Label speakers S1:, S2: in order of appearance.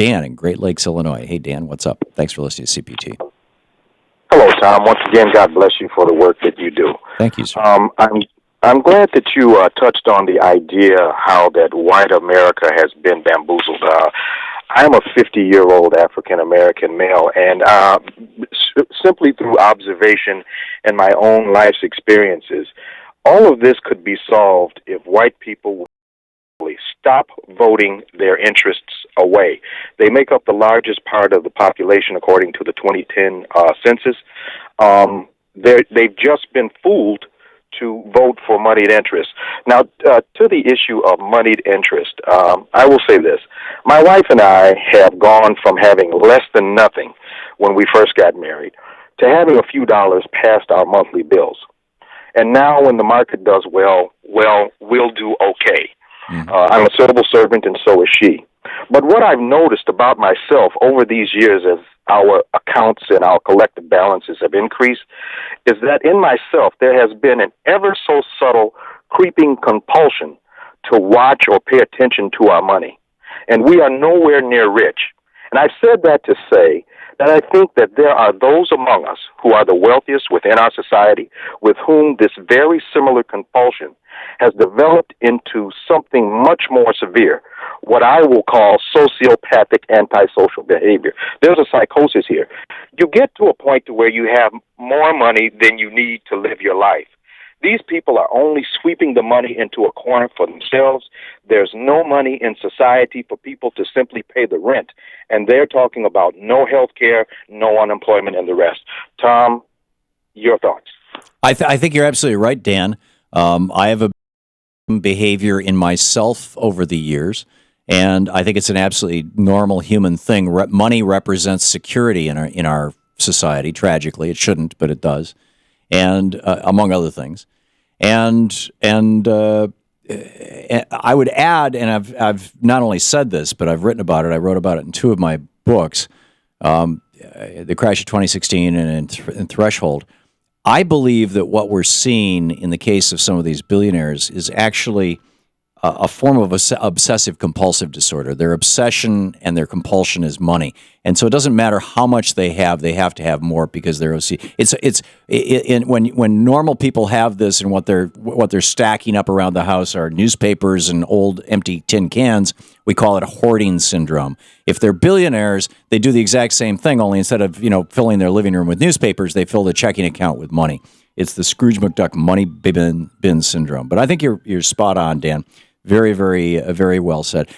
S1: Dan in Great Lakes, Illinois. Hey, Dan, what's up? Thanks for listening to CPT.
S2: Hello, Tom. Once again, God bless you for the work that you do.
S1: Thank you, sir.
S2: I'm glad that you touched on the idea how that white America has been bamboozled. I'm a 50-year-old African-American male, and simply through observation and my own life's experiences, all of this could be solved if white people would stop voting their interests away. They make up the largest part of the population according to the 2010 census. They've just been fooled to vote for moneyed interest. Now, to the issue of moneyed interest, I will say this. My wife and I have gone from having less than nothing when we first got married to having a few dollars past our monthly bills. And now when the market does well, we'll do okay. I'm a civil servant, and so is she. But what I've noticed about myself over these years as our accounts and our collective balances have increased is that in myself there has been an ever so subtle creeping compulsion to watch or pay attention to our money. And we are nowhere near rich. And I've said that to say that I think that there are those among us who are the wealthiest within our society with whom this very similar compulsion has developed into something much more severe, what I will call sociopathic antisocial behavior. There's a psychosis here. You get to a point to where you have more money than you need to live your life. These people are only sweeping the money into a corner for themselves. There's no money in society for people to simply pay the rent. And they're talking about no health care, no unemployment, and the rest. Tom, your thoughts?
S1: I think you're absolutely right, Dan. I have a behavior in myself over the years, and I think it's an absolutely normal human thing. Money represents security in our society. Tragically, it shouldn't, but it does, and among other things. And I would add, and I've not only said this, but I've written about it. I wrote about it in two of my books, The Crash of 2016 and Threshold. I believe that what we're seeing in the case of some of these billionaires is actually a form of obsessive compulsive disorder. Their obsession and their compulsion is money, and so it doesn't matter how much they have to have more because they're OC. When normal people have this, and what they're stacking up around the house are newspapers and old empty tin cans. We call it a hoarding syndrome. If they're billionaires, they do the exact same thing, only instead of filling their living room with newspapers, they fill the checking account with money. It's the Scrooge McDuck money bin syndrome. But I think you're spot on, Dan. Very, very, very well said.